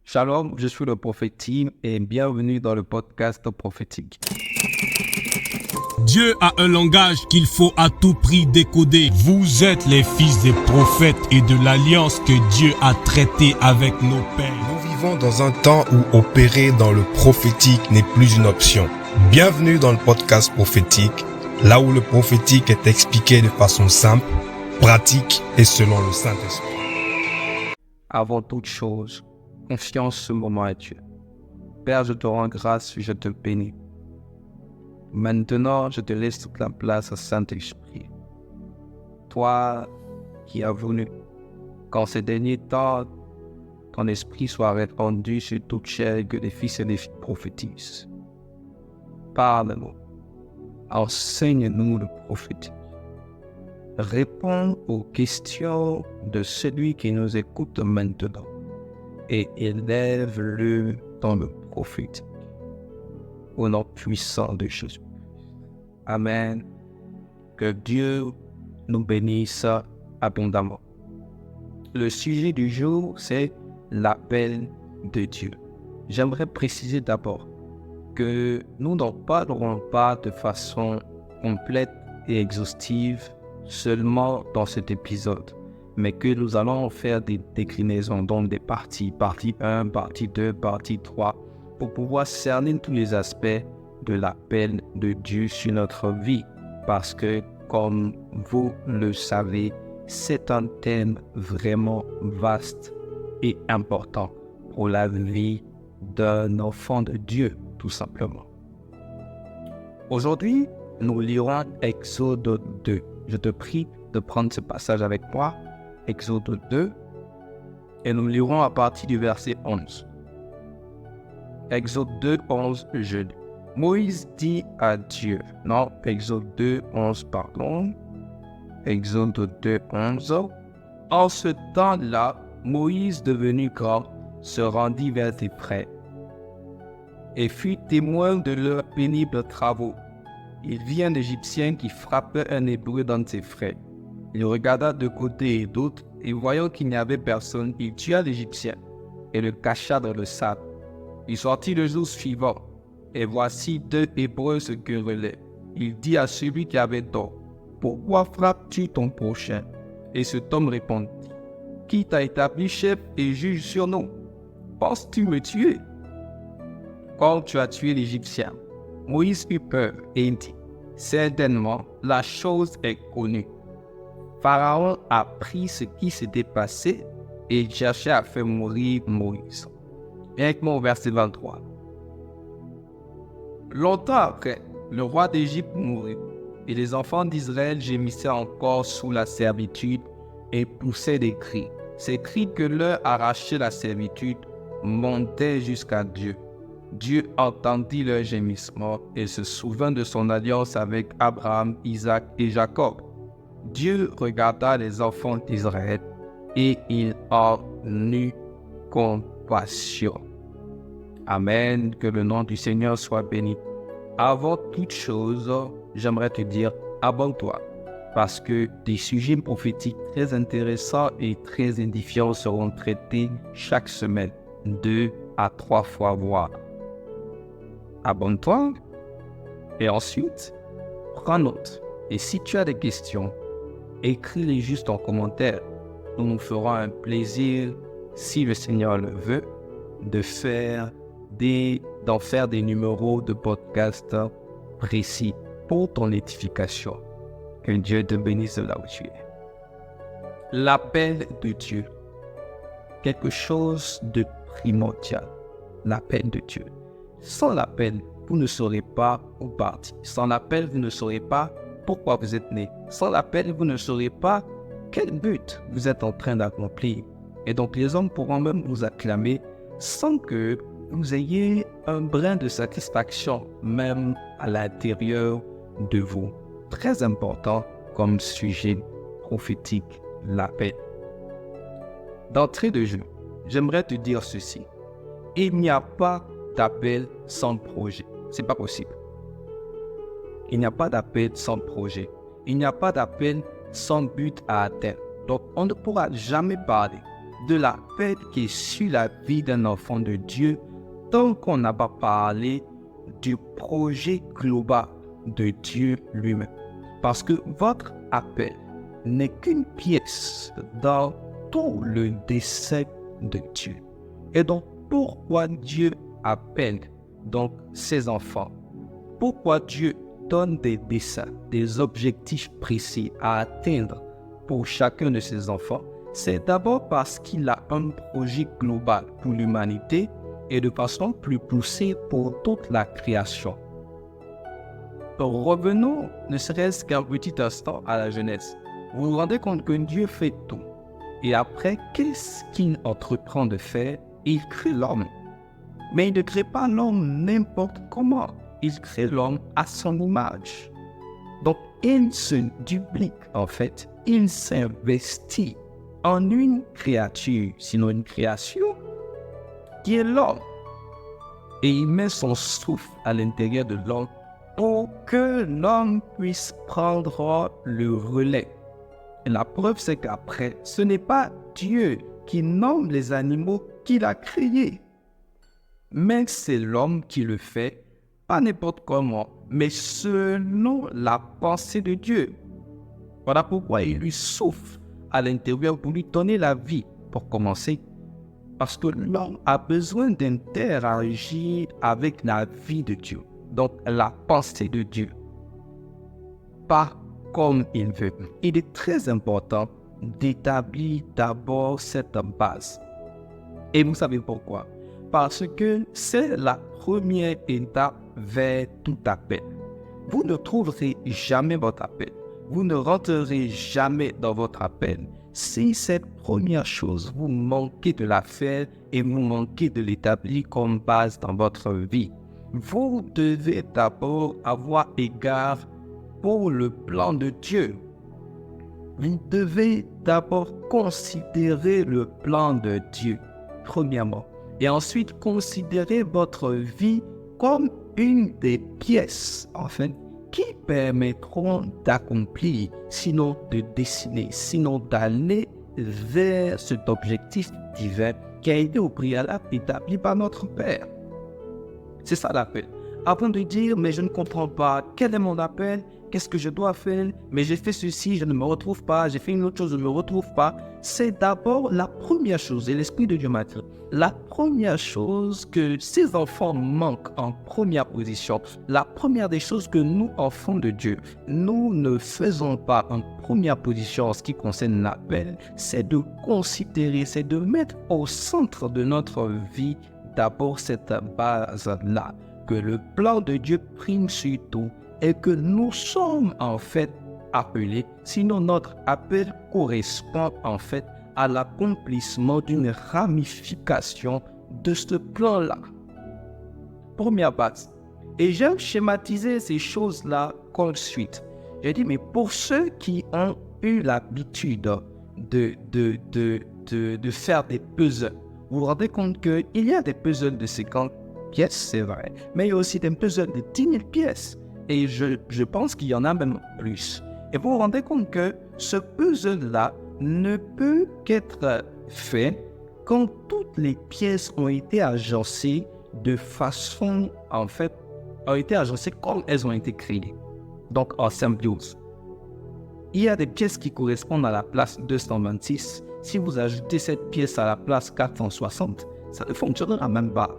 Shalom, je suis le prophète Tim et bienvenue dans le podcast prophétique. Dieu a un langage qu'il faut à tout prix décoder. Vous êtes les fils des prophètes et de l'alliance que Dieu a traitée avec nos pères. Nous vivons dans un temps où opérer dans le prophétique n'est plus une option. Bienvenue dans le podcast prophétique, là où le prophétique est expliqué de façon simple, pratique et selon le Saint-Esprit. Avant toute chose, confiance ce moment à Dieu. Père, je te rends grâce, je te bénis. Maintenant, je te laisse toute la place au Saint-Esprit. Toi qui as voulu qu'en ces derniers temps, ton esprit soit répandu sur toute chair et que des fils et des filles prophétisent. Parle-nous. Enseigne-nous le prophétique. Réponds aux questions de celui qui nous écoute maintenant et élève-le dans le prophétique. Au nom puissant de Jésus. Amen. Que Dieu nous bénisse abondamment. Le sujet du jour, c'est l'appel de Dieu. J'aimerais préciser d'abord que nous n'en parlerons pas de façon complète et exhaustive seulement dans cet épisode, mais que nous allons faire des déclinaisons, donc des parties, partie 1, partie 2, partie 3, pour pouvoir cerner tous les aspects de l'appel de Dieu sur notre vie. Parce que, comme vous le savez, c'est un thème vraiment vaste et important pour la vie d'un enfant de Dieu, tout simplement. Aujourd'hui, nous lirons Exode 2. Je te prie de prendre ce passage avec moi, Exode 2, et nous lirons à partir du verset 11. Exode 2, 11, je lis. Moïse dit à Dieu, non, Exode 2, 11, pardon, Exode 2, 11. En ce temps-là, Moïse, devenu grand, se rendit vers ses frères et fut témoin de leurs pénibles travaux. Il vit un Égyptien qui frappait un Hébreu dans ses frères. Il regarda de côté et d'autre, et voyant qu'il n'y avait personne, il tua l'Égyptien et le cacha dans le sable. Il sortit le jour suivant, et voici deux Hébreux se querellaient. Il dit à celui qui avait tort, « Pourquoi frappes-tu ton prochain ?» Et cet homme répondit, « Qui t'a établi chef et juge sur nous? Penses-tu me tuer? Quand tu as tué l'Égyptien. » Moïse eut peur et dit, « Certainement, la chose est connue. » Pharaon apprit ce qui s'était passé et il cherchait à faire mourir Moïse. Et avec moi au verset 23. Longtemps après, le roi d'Égypte mourut, et les enfants d'Israël gémissaient encore sous la servitude et poussaient des cris. Ces cris que leur arrachait la servitude montaient jusqu'à Dieu. Dieu entendit leurs gémissements et se souvint de son alliance avec Abraham, Isaac et Jacob. Dieu regarda les enfants d'Israël et il en eut compassion. Amen, que le nom du Seigneur soit béni. Avant toute chose, j'aimerais te dire, abonne-toi, parce que des sujets prophétiques très intéressants et très édifiants seront traités chaque semaine, 2 à 3 fois voire. Abonne-toi et ensuite, prends note. Et si tu as des questions, écris-les juste en commentaire. Nous nous ferons un plaisir, si le Seigneur le veut, d'en faire des numéros de podcast précis pour ton édification. Que Dieu te bénisse là où tu es. L'appel de Dieu. Quelque chose de primordial. L'appel de Dieu. Sans l'appel, vous ne saurez pas où partir. Sans l'appel, vous ne saurez pas pourquoi vous êtes né. Sans l'appel, vous ne saurez pas quel but vous êtes en train d'accomplir. Et donc, les hommes pourront même vous acclamer sans que vous ayez un brin de satisfaction, même à l'intérieur de vous. Très important comme sujet prophétique, l'appel. D'entrée de jeu, j'aimerais te dire ceci. Il n'y a pas d'appel sans projet. C'est pas possible. Il n'y a pas d'appel sans projet. Il n'y a pas d'appel sans but à atteindre. Donc, on ne pourra jamais parler de l'appel qui est sur la vie d'un enfant de Dieu tant qu'on n'a pas parlé du projet global de Dieu lui-même. Parce que votre appel n'est qu'une pièce dans tout le dessein de Dieu. Et donc, pourquoi Dieu appelle donc ses enfants? Pourquoi Dieu donne des desseins, des objectifs précis à atteindre pour chacun de ses enfants? C'est d'abord parce qu'il a un projet global pour l'humanité et de façon plus poussée pour toute la création. Revenons ne serait-ce qu'un petit instant à la Genèse. Vous vous rendez compte que Dieu fait tout. Et après, qu'est-ce qu'il entreprend de faire? Il crée l'homme. Mais il ne crée pas l'homme n'importe comment. Il crée l'homme à son image. Donc, il se duplique, en fait. Il s'investit en une créature, sinon une création, qui est l'homme. Et il met son souffle à l'intérieur de l'homme pour que l'homme puisse prendre le relais. Et la preuve, c'est qu'après, ce n'est pas Dieu qui nomme les animaux qu'il a créés, mais c'est l'homme qui le fait, pas n'importe comment, mais selon la pensée de Dieu. Voilà pourquoi il lui souffle à l'intérieur pour lui donner la vie, pour commencer. Parce que l'homme a besoin d'interagir avec la vie de Dieu, donc la pensée de Dieu, pas comme il veut. Il est très important d'établir d'abord cette base. Et vous savez pourquoi? Parce que c'est la première étape vers tout appel. Vous ne trouverez jamais votre appel. Vous ne rentrerez jamais dans votre appel si cette première chose, vous manquez de la faire et vous manquez de l'établir comme base dans votre vie. Vous devez d'abord avoir égard pour le plan de Dieu. Vous devez d'abord considérer le plan de Dieu, premièrement. Et ensuite, considérer votre vie comme une des pièces, en fait, qui permettront d'accomplir, sinon de dessiner, sinon d'aller vers cet objectif divin qui a été au préalable établi par notre Père. C'est ça l'appel. Avant de dire, mais je ne comprends pas, quel est mon appel, qu'est-ce que je dois faire, mais j'ai fait ceci, je ne me retrouve pas, j'ai fait une autre chose, je ne me retrouve pas. C'est d'abord la première chose, et l'Esprit de Dieu m'a dit, la première chose que ces enfants manquent en première position, la première des choses que nous, enfants de Dieu, nous ne faisons pas en première position en ce qui concerne l'appel, c'est de considérer, c'est de mettre au centre de notre vie d'abord cette base-là, que le plan de Dieu prime sur tout et que nous sommes en fait appelés, sinon notre appel correspond en fait à l'accomplissement d'une ramification de ce plan-là. Première base. Et j'ai schématisé ces choses-là comme suite. J'ai dit, mais pour ceux qui ont eu l'habitude de faire des puzzles, vous vous rendez compte qu'il y a des puzzles de 50 pièces, c'est vrai, mais il y a aussi des puzzles de 10 000 pièces. Et je pense qu'il y en a même plus. Et vous vous rendez compte que ce puzzle-là ne peut qu'être fait quand toutes les pièces ont été agencées de façon, en fait, ont été agencées comme elles ont été créées. Donc en symbiose. Il y a des pièces qui correspondent à la place 226. Si vous ajoutez cette pièce à la place 460, ça ne fonctionnera même pas.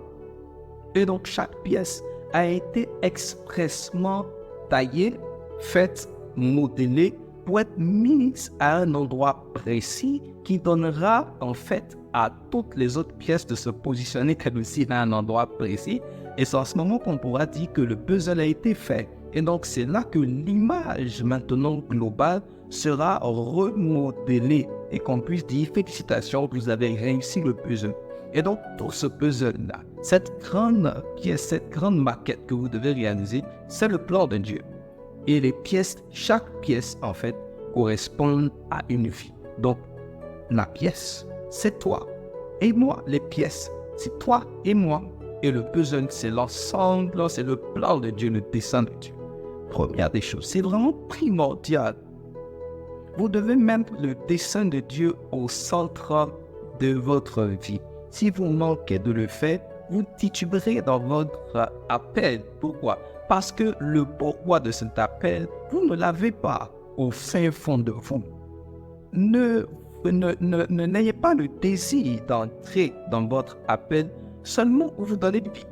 Et donc chaque pièce a été expressement taillée, faite, modélée pour être mise à un endroit précis qui donnera en fait à toutes les autres pièces de se positionner elles aussi à un endroit précis. Et c'est en ce moment qu'on pourra dire que le puzzle a été fait. Et donc c'est là que l'image maintenant globale sera remodelée et qu'on puisse dire félicitations, vous avez réussi le puzzle. Et donc tout ce puzzle-là, cette grande pièce, cette grande maquette que vous devez réaliser, c'est le plan de Dieu. Et les pièces, chaque pièce en fait, correspond à une vie. Donc la pièce, c'est toi et moi. Les pièces, c'est toi et moi. Et le puzzle, c'est l'ensemble, c'est le plan de Dieu, le dessein de Dieu. Première des choses, c'est vraiment primordial. Vous devez mettre le dessein de Dieu au centre de votre vie. Si vous manquez de le faire, vous tituberez dans votre appel. Pourquoi? Parce que le pourquoi de cet appel, vous ne l'avez pas au fin fond de vous. N'ayez pas le désir d'entrer dans votre appel seulement pour vous donner de vie.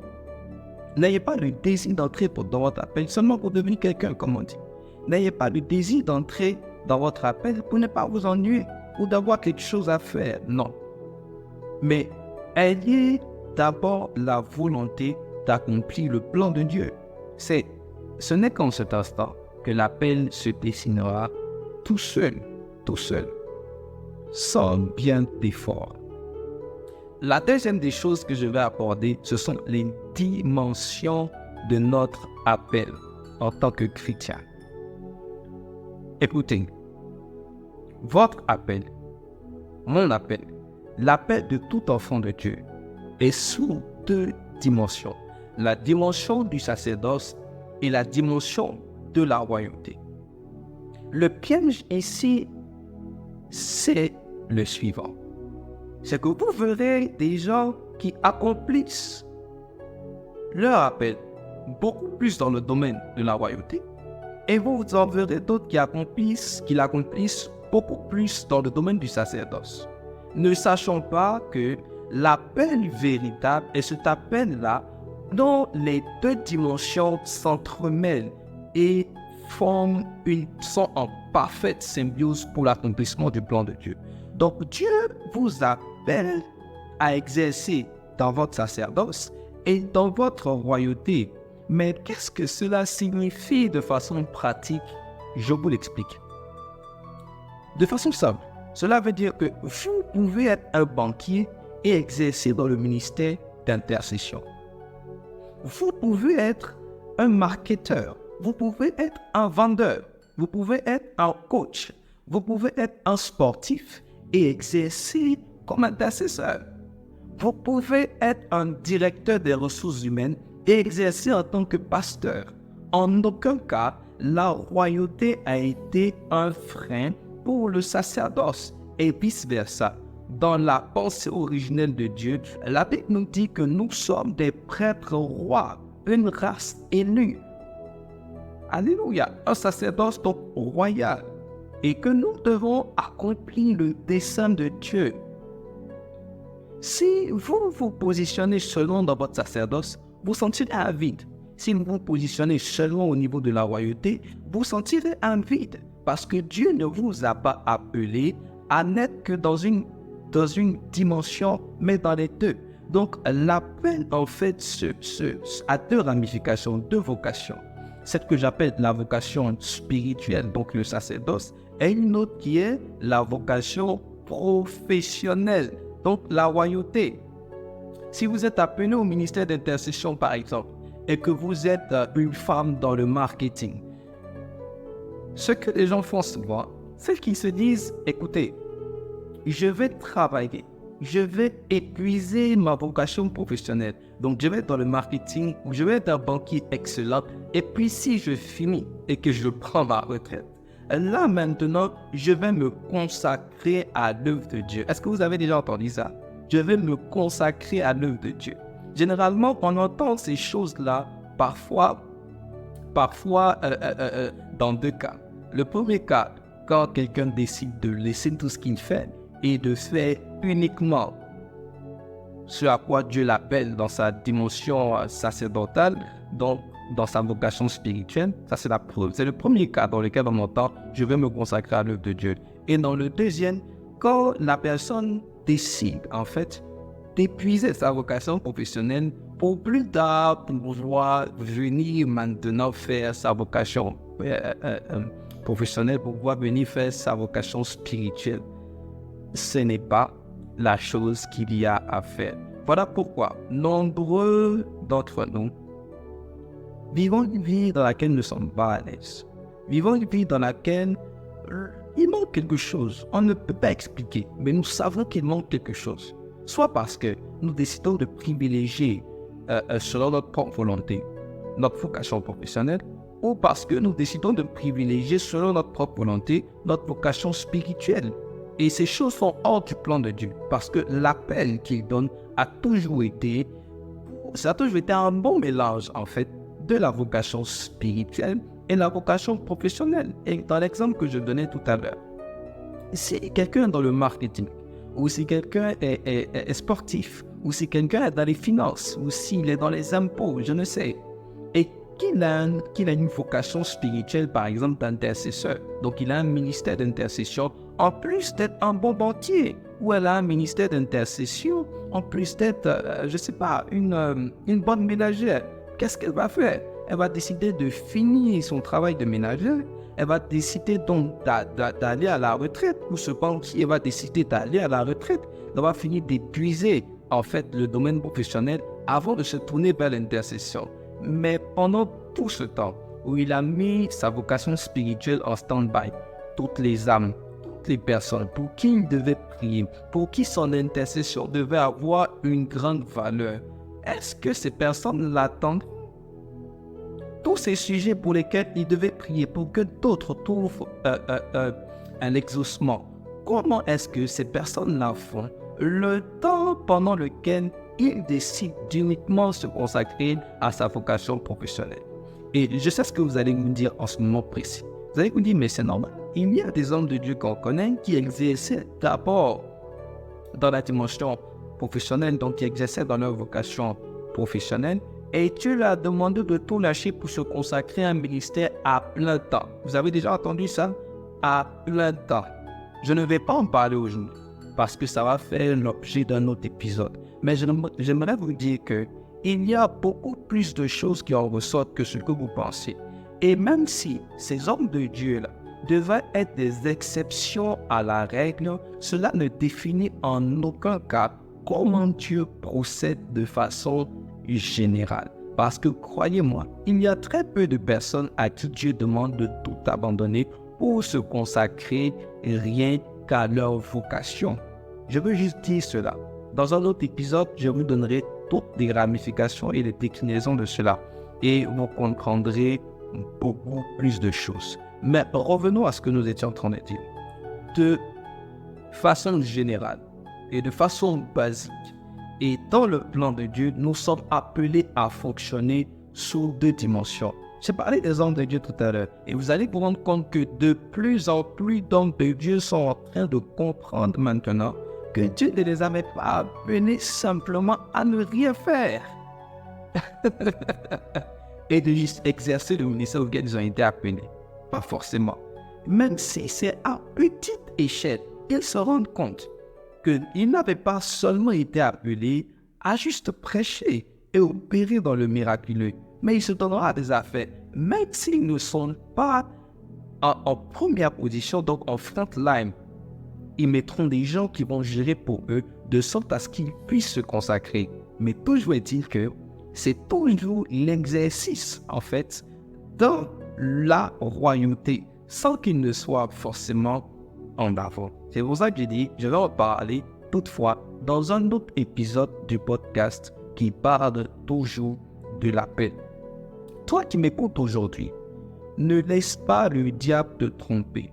N'ayez pas le désir d'entrer dans votre appel seulement pour devenir quelqu'un, comme on dit. N'ayez pas le désir d'entrer dans votre appel pour ne pas vous ennuyer ou d'avoir quelque chose à faire. Non. Mais ayez d'abord la volonté d'accomplir le plan de Dieu. Ce n'est qu'en cet instant que l'appel se dessinera tout seul, sans bien d'effort. La deuxième des choses que je vais aborder, ce sont les dimensions de notre appel en tant que chrétien. Écoutez, votre appel, mon appel, l'appel de tout enfant de Dieu est sous deux dimensions. La dimension du sacerdoce et la dimension de la royauté. Le piège ici, c'est le suivant. C'est que vous verrez des gens qui accomplissent leur appel beaucoup plus dans le domaine de la royauté et vous en verrez d'autres qui l'accomplissent beaucoup plus dans le domaine du sacerdoce. Ne sachant pas que l'appel véritable est cet appel-là dont les deux dimensions s'entremêlent et sont en parfaite symbiose pour l'accomplissement du plan de Dieu. Donc Dieu vous appelle à exercer dans votre sacerdoce et dans votre royauté. Mais qu'est-ce que cela signifie de façon pratique? Je vous l'explique. De façon simple, cela veut dire que vous pouvez être un banquier et exercer dans le ministère d'intercession. Vous pouvez être un marketeur, vous pouvez être un vendeur, vous pouvez être un coach, vous pouvez être un sportif et exercer comme intercesseur. Vous pouvez être un directeur des ressources humaines et exercer en tant que pasteur. En aucun cas, la royauté a été un frein pour le sacerdoce et vice-versa. Dans la pensée originelle de Dieu, la Bible nous dit que nous sommes des prêtres rois, une race élue. Alléluia, un sacerdoce donc royal. Et que nous devons accomplir le dessein de Dieu. Si vous vous positionnez seulement dans votre sacerdoce, vous sentirez un vide. Si vous vous positionnez seulement au niveau de la royauté, vous sentirez un vide. Parce que Dieu ne vous a pas appelé à n'être que dans une dimension, mais dans les deux. Donc l'appel en fait a deux ramifications, deux vocations. Celle que j'appelle la vocation spirituelle, donc le sacerdoce, et une autre qui est la vocation professionnelle, donc la royauté. Si vous êtes appelé au ministère d'intercession par exemple, et que vous êtes une femme dans le marketing, ce que les gens font souvent, c'est qu'ils se disent, écoutez, je vais travailler, je vais épuiser ma vocation professionnelle. Donc je vais être dans le marketing, je vais être un banquier excellent, et puis si je finis et que je prends ma retraite, là maintenant, je vais me consacrer à l'œuvre de Dieu. Est-ce que vous avez déjà entendu ça? Je vais me consacrer à l'œuvre de Dieu. Généralement, on entend ces choses-là parfois dans deux cas. Le premier cas, quand quelqu'un décide de laisser tout ce qu'il fait et de faire uniquement ce à quoi Dieu l'appelle dans sa dimension sacerdotale, donc dans sa vocation spirituelle, ça c'est la preuve. C'est le premier cas dans lequel on entend « je vais me consacrer à l'œuvre de Dieu ». Et dans le deuxième, quand la personne décide en fait d'épuiser sa vocation professionnelle pour plus tard pouvoir venir maintenant faire sa vocation professionnelle, pour pouvoir venir faire sa vocation spirituelle. Ce n'est pas la chose qu'il y a à faire. Voilà pourquoi nombreux d'entre nous vivons une vie dans laquelle nous ne sommes pas à l'aise. Vivons une vie dans laquelle il manque quelque chose. On ne peut pas expliquer, mais nous savons qu'il manque quelque chose. Soit parce que nous décidons de privilégier, selon notre propre volonté, notre vocation professionnelle, ou parce que nous décidons de privilégier, selon notre propre volonté, notre vocation spirituelle. Et ces choses sont hors du plan de Dieu. Parce que l'appel qu'il donne a toujours été un bon mélange, en fait, de la vocation spirituelle et la vocation professionnelle. Et dans l'exemple que je donnais tout à l'heure, si quelqu'un est dans le marketing, ou si quelqu'un est sportif, ou si quelqu'un est dans les finances, ou s'il est dans les impôts, je ne sais, et qu'il a une vocation spirituelle, par exemple, d'intercesseur, donc il a un ministère d'intercession, en plus d'être un bon banquier, ou elle a un ministère d'intercession, en plus d'être, une bonne ménagère, qu'est-ce qu'elle va faire? Elle va décider de finir son travail de ménagère. Elle va décider donc d'aller à la retraite, ou ce banquier va décider d'aller à la retraite. Elle va finir d'épuiser, en fait, le domaine professionnel avant de se tourner vers l'intercession. Mais pendant tout ce temps où il a mis sa vocation spirituelle en stand-by, toutes les âmes, toutes les personnes pour qui il devait prier, pour qui son intercession devait avoir une grande valeur, est-ce que ces personnes l'attendent? Tous ces sujets pour lesquels il devait prier pour que d'autres trouvent un exaucement, comment est-ce que ces personnes-là font le temps pendant lequel il décide d'uniquement se consacrer à sa vocation professionnelle? Et je sais ce que vous allez me dire en ce moment précis. Vous allez vous dire, mais c'est normal. Il y a des hommes de Dieu qu'on connaît qui exerçaient d'abord dans la dimension professionnelle, donc qui exerçaient dans leur vocation professionnelle, et Dieu leur a demandé de tout lâcher pour se consacrer à un ministère à plein temps. Vous avez déjà entendu ça? À plein temps. Je ne vais pas en parler aujourd'hui, parce que ça va faire l'objet d'un autre épisode. Mais j'aimerais vous dire qu'il y a beaucoup plus de choses qui en ressortent que ce que vous pensez. Et même si ces hommes de Dieu-là devaient être des exceptions à la règle, cela ne définit en aucun cas comment Dieu procède de façon générale. Parce que croyez-moi, il y a très peu de personnes à qui Dieu demande de tout abandonner pour se consacrer rien qu'à leur vocation. Je veux juste dire cela. Dans un autre épisode, je vous donnerai toutes les ramifications et les déclinaisons de cela. Et vous comprendrez beaucoup plus de choses. Mais revenons à ce que nous étions en train de dire. De façon générale et de façon basique, et dans le plan de Dieu, nous sommes appelés à fonctionner sous deux dimensions. J'ai parlé des hommes de Dieu tout à l'heure. Et vous allez vous rendre compte que de plus en plus d'hommes de Dieu sont en train de comprendre maintenant que Dieu ne les avait pas appelés simplement à ne rien faire. Et de juste exercer le ministère auquel ils ont été appelés. Pas forcément. Même si c'est à petite échelle, ils se rendent compte qu'ils n'avaient pas seulement été appelés à juste prêcher et opérer dans le miraculeux, mais ils se donneront à des affaires, même s'ils ne sont pas en première position, donc en front line. Ils mettront des gens qui vont gérer pour eux, de sorte à ce qu'ils puissent se consacrer. Mais toujours est-il que c'est toujours l'exercice, en fait, dans la royauté, sans qu'il ne soit forcément en avant. C'est pour ça que j'ai dit, je vais en parler toutefois dans un autre épisode du podcast qui parle toujours de l'appel. Toi qui m'écoutes aujourd'hui, ne laisse pas le diable te tromper.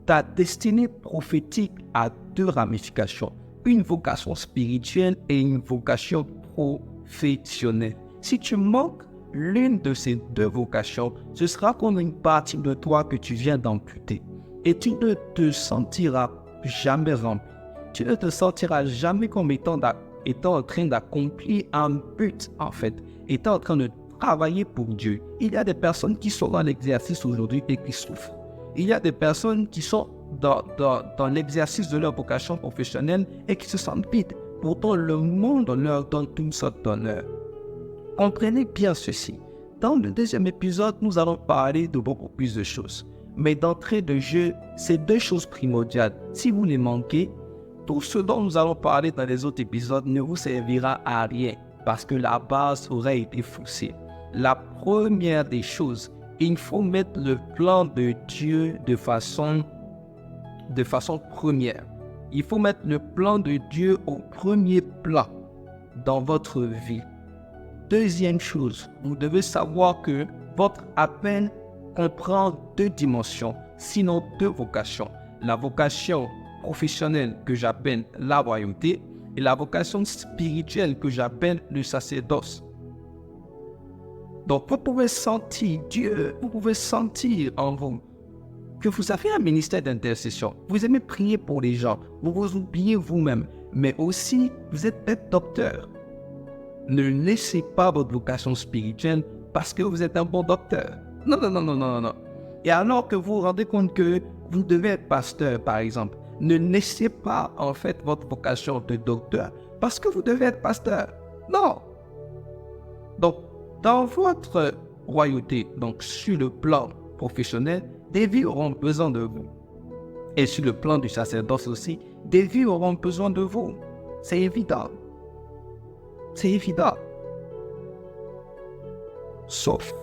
Ta destinée prophétique a deux ramifications, une vocation spirituelle et une vocation professionnelle. Si tu manques l'une de ces deux vocations, ce sera comme une partie de toi que tu viens d'amputer. Et tu ne te sentiras jamais rempli. Tu ne te sentiras jamais comme étant en train d'accomplir un but, en fait, étant en train de travailler pour Dieu. Il y a des personnes qui sont dans l'exercice aujourd'hui et qui souffrent. Il y a des personnes qui sont dans l'exercice de leur vocation professionnelle et qui se sentent vides. Pourtant, le monde leur donne une sorte d'honneur. Comprenez bien ceci. Dans le deuxième épisode, nous allons parler de beaucoup plus de choses. Mais d'entrée de jeu, c'est deux choses primordiales. Si vous les manquez, tout ce dont nous allons parler dans les autres épisodes ne vous servira à rien parce que la base aurait été faussée. La première des choses, il faut mettre le plan de Dieu de façon première. Il faut mettre le plan de Dieu au premier plan dans votre vie. Deuxième chose, vous devez savoir que votre appel comprend deux dimensions, sinon deux vocations. La vocation professionnelle que j'appelle la royauté et la vocation spirituelle que j'appelle le sacerdoce. Donc, vous pouvez sentir Dieu, vous pouvez sentir en vous que vous avez un ministère d'intercession. Vous aimez prier pour les gens, vous vous oubliez vous-même, mais aussi vous êtes peut-être docteur. Ne laissez pas votre vocation spirituelle parce que vous êtes un bon docteur. Non. Et alors que vous vous rendez compte que vous devez être pasteur, par exemple, ne laissez pas en fait votre vocation de docteur parce que vous devez être pasteur. Non. Donc, dans votre royauté, donc sur le plan professionnel, des vies auront besoin de vous. Et sur le plan du sacerdoce aussi, des vies auront besoin de vous. C'est évident. C'est évident. Sauf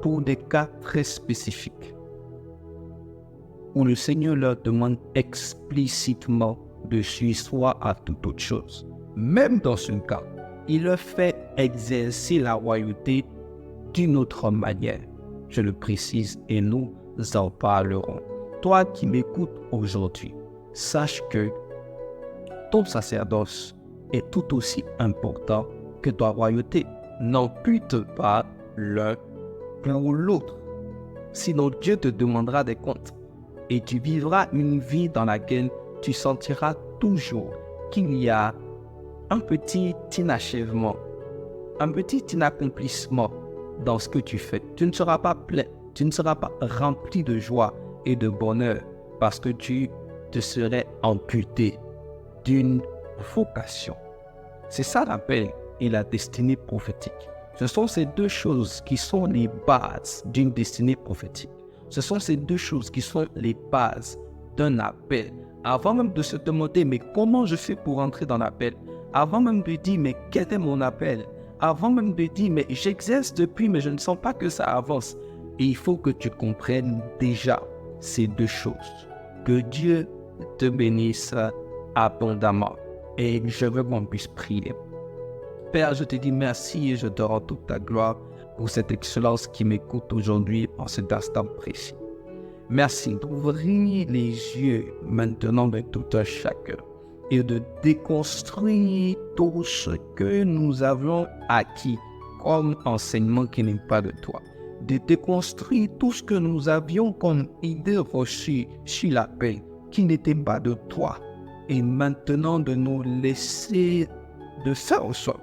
pour des cas très spécifiques, où le Seigneur leur demande explicitement de suivre soi à toute autre chose. Même dans ce cas, il leur fait exercer la royauté d'une autre manière. Je le précise et nous en parlerons. Toi qui m'écoutes aujourd'hui, sache que ton sacerdoce est tout aussi important que ta royauté. N'ampute pas l'un pour l'autre. Sinon Dieu te demandera des comptes et tu vivras une vie dans laquelle tu sentiras toujours qu'il y a un petit inachèvement, un petit inaccomplissement dans ce que tu fais. Tu ne seras pas plein, tu ne seras pas rempli de joie et de bonheur parce que tu te serais amputé d'une vocation. C'est ça l'appel et la destinée prophétique. Ce sont ces deux choses qui sont les bases d'une destinée prophétique. Ce sont ces deux choses qui sont les bases d'un appel. Avant même de se demander, mais comment je fais pour entrer dans l'appel? Avant même de dire, mais quel est mon appel? Avant même de dire, mais j'exerce depuis, mais je ne sens pas que ça avance. Et il faut que tu comprennes déjà ces deux choses. Que Dieu te bénisse abondamment. Et je veux qu'on puisse prier. Père, je te dis merci et je te rends toute ta gloire pour cette excellence qui m'écoute aujourd'hui en cet instant précis. Merci d'ouvrir les yeux maintenant de tout un chacun et de déconstruire tout ce que nous avons acquis comme enseignement qui n'est pas de toi. De déconstruire tout ce que nous avions comme idée reçue sur la paix qui n'était pas de toi. Et maintenant de nous laisser, de faire en sorte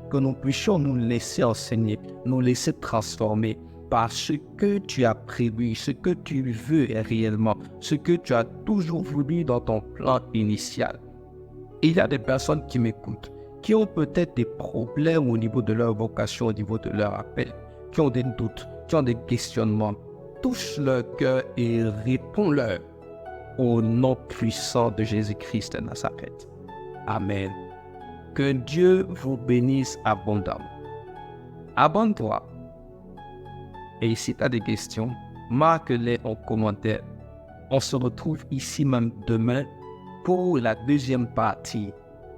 que nous puissions nous laisser enseigner, nous laisser transformer par ce que tu as prévu, ce que tu veux réellement, ce que tu as toujours voulu dans ton plan initial. Il y a des personnes qui m'écoutent, qui ont peut-être des problèmes au niveau de leur vocation, au niveau de leur appel, qui ont des doutes, qui ont des questionnements. Touche leur cœur et réponds-leur au nom puissant de Jésus-Christ de Nazareth. Amen. Que Dieu vous bénisse abondamment. Abonne-toi. Et si tu as des questions, marque-les en commentaire. On se retrouve ici même demain pour la deuxième partie.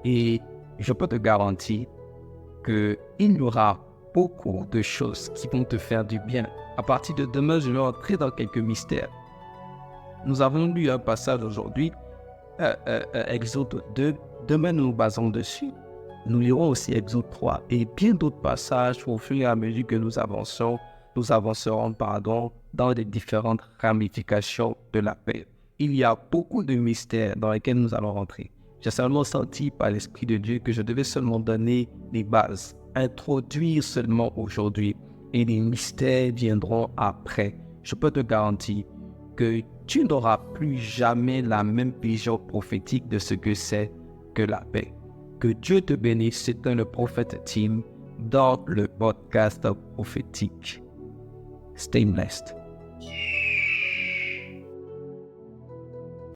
Et je peux te garantir qu'il y aura beaucoup de choses qui vont te faire du bien. À partir de demain, je vais entrer dans quelques mystères. Nous avons lu un passage aujourd'hui, Exode 2. Demain, nous nous basons dessus. Nous lirons aussi Exode 3 et bien d'autres passages au fur et à mesure que nous avancerons dans les différentes ramifications de la paix. Il y a beaucoup de mystères dans lesquels nous allons rentrer. J'ai seulement senti par l'Esprit de Dieu que je devais seulement donner les bases, introduire seulement aujourd'hui et les mystères viendront après. Je peux te garantir que tu n'auras plus jamais la même vision prophétique de ce que c'est que la paix. Que Dieu te bénisse, c'était le prophète Tim dans le podcast prophétique. Stay blessed.